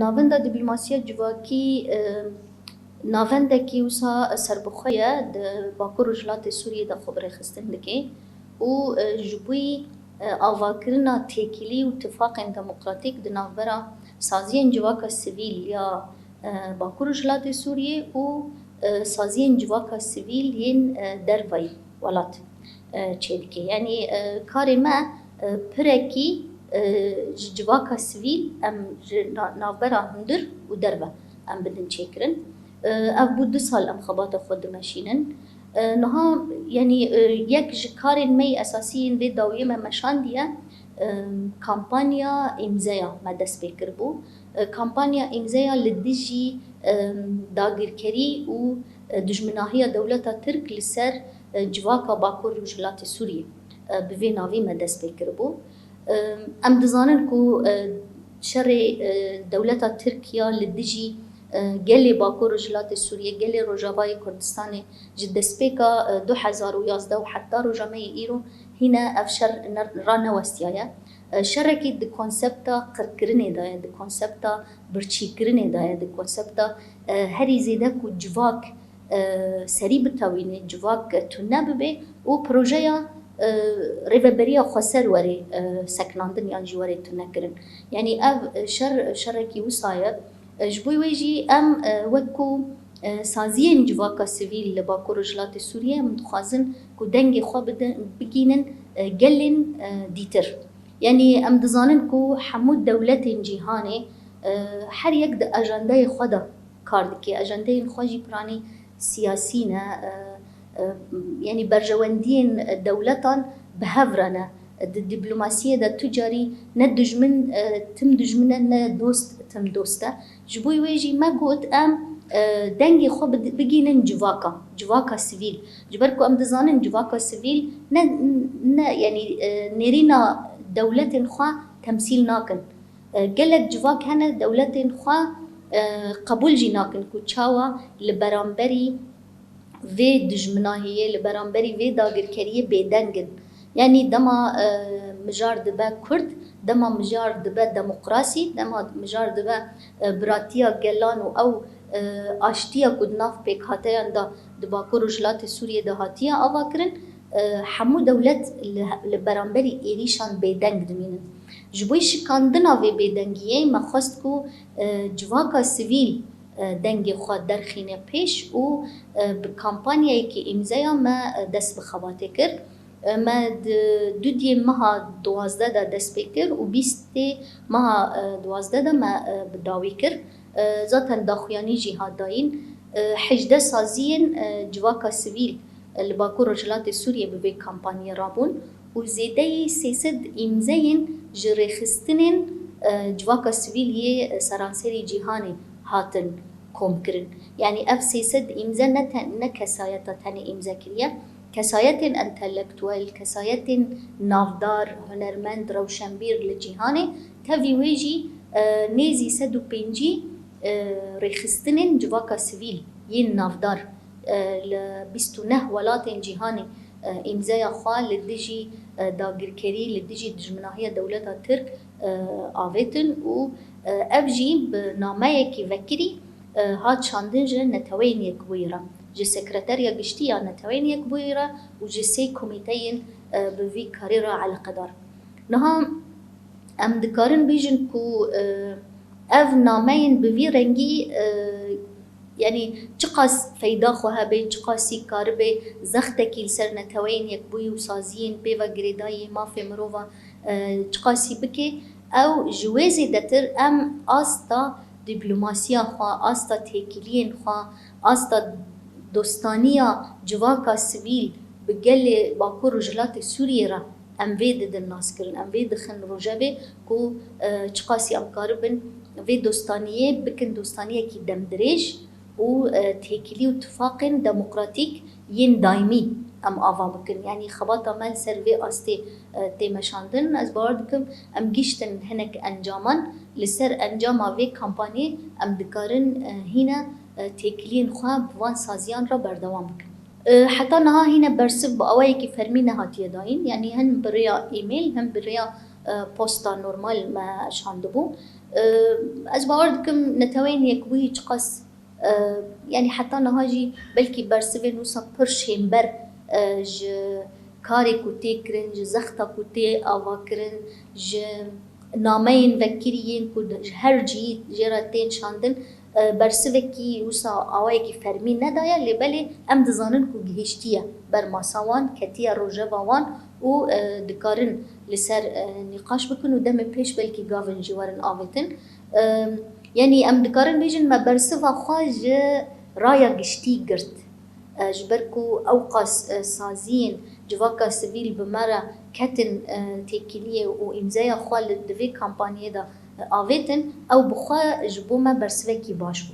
ناوندا دیپلوماسیا جواکی ناوندکی وسا سربخویه د باکو رجلات سوریه د خبره خستن دکی و جبوی آواکرنا تکیلی و اتفاق دموکراتیک د ناوبرا سازین جواکا سیویل یا باکو رجلات سوریه و سازین جواکا سیویل ین دروی ولات چیدکی یعنی کار ما پرکی جواکا سیویل ام ناوبرا هندر و دربه ام بدن چیکرن اف بود 2 سال ام خبات خود ماشینن نها یعنی یک کار می اساسی به داویم مشان دیه کامپانیا امزایا ما دست بکر بو کامپانیا امزایا لدیجی داگیرکری و دجمناهی دولت ترک لسر جواکا باکور رجلات سوریه بوی ناوی ما دست بکر بو ام دزانن کو شر دولت ترکیه لدیجی گلی باکو رجلات سوریه گلی روجاوای کردستان جدسپیکا 2011 و حتی روجامه ایرو هنا افشر رانه وستیایه شرکی د کنسپتا قرکرنه دایه د کنسپتا برچیکرنه دایه د کنسپتا هری زیده کو جواک سری بتاوینه جواک تونه ببه و پروژه ریوبریا خسر وری سکناندن یا جواری تونه کرن یعنی اف شرکی وسایه جبوی ویجی ام وکو سازین جواکا سیویل لباکو رجلات سوریه متخازن کو دنگ خواه بگینن گلن دیتر یعنی ام دزانن کو حمود دولت جیهانه هر یک د اجنده خود کار دکی اجنده خواجی پرانی سیاسی نه یعنی برجواندین دولتان بهورانه الدبلوماسية دا تجاري ندجمن تم دجمنه ندوست تم دوسته جبوي ويجي ما قلت ام دنگي خو بگينن جواكا سيفيل جبركو ام دزانن جواكا سيفيل يعني نرينا دولة خو تمثيل ناكن قالك جواك هنا دولة خو قبول جي ناكن كو تشاوا لبرانبري في دجمناهية لبرانبري في داگركريه بيدنگن يعني دما مجار دبا كرد دما مجار دبا ديمقراطي دما مجار دبا براتيا جلان او اشتيا كدناف بيك هاتيان دا دباكو رجلات سوريا دا هاتيا اواكرن حمو دولت لبرانبري ايريشان بيدنگ دمينن جبوي شكاندنا في بيدنگيه ما خواستكو جواكا سيفيل دنگ خواه درخينه پیش و بكامبانيا كي امزايا ما دست بخواتي كر ما دودی ماه 12 دا دست بکر و 20 ماه 12 دا ما بداوی کر ذاتن داخویانی جهاد داین 18 سازین جواکا سیویل لباکو رجلات سوریه به کمپانی رابون و زیده 300 امزاین جرخستنین جواکا سیویل یه سرانسری جهانی هاتن کم کرن یعنی اف 300 امزا نه کسایتا تنه امزا کریه کسایت انتلکتوال کسایت نافدار هنرمند روشنبیر لجهانه تاوی ویجی نیزی 105 ریخستنین جواکا سیویل ین نافدار ل 29 ولات جهانه امضای خواه لدیجی داگرکری لدیجی دجمناهی دولت ترک آویتن و افجی بنامه کی وکری هات شاندن جه نتوین یک ویرا جه سكرتاريا قشتيا نتوين يكبويرا وجه سي كوميتين بفي كاريرا على قدر نها ام دكارن بيجن كو اف نامين بفي رنجي يعني چقاس فيدا خوها بي چقاسي كار بي زختكي لسر نتوين يكبوي وسازين بيوا گريداي ما في مروفا چقاسي بكي او جوازي دتر ام آستا دبلوماسيا خوا آستا تيكيلين خوا آستا دوستانیا جواکا سیویل بگل باکو رجلات سوریه را ام وید دن ناس کرن ام وید خن روجبه کو چقاسی امکار بن وید دوستانیه بکن دوستانیه کی دم دریج و تهکیلی و اتفاق دموکراتیک ین دائمی ام آوا بکن یعنی خباتا مل سر وی آسته تیمشاندن از باردکم ام گیشتن هنک انجامان لسر انجام وی کمپانی ام دکارن هینا تکلین خواه بوان سازیان را بردوام بکن حتی نها هنا برسب بأوائي كي فرمي نهاتي داين يعني هن بريا إيميل هم بريا بوستا نورمال ما شاندبو از باور دکم نتوین یک بوی چقاس يعني حتى نهاجي بلكي برسوي نوسا برشين بر ج كاري كوتي كرن ج زختا كوتي آوا كرن ج نامين وكريين كود هر جي جراتين شاندن برسوي كي نوسا آوائي كي فرمي ندايا لبالي ام دزانن كو جهشتيا بر ماساوان كتيا روجاوان و دكارن لسر نقاش بكن و دم پیش بلكي گاون جوارن آوتن يعني ام دكارن بيجن ما برسوا خواج رايا گشتي گرت جبركو اوقاس سازين جواكا سبيل بمرة كتن تيكيلية و امزايا خوال دوي كامبانيا دا آويتن او بخوا جبو ما برسوا كي باش بو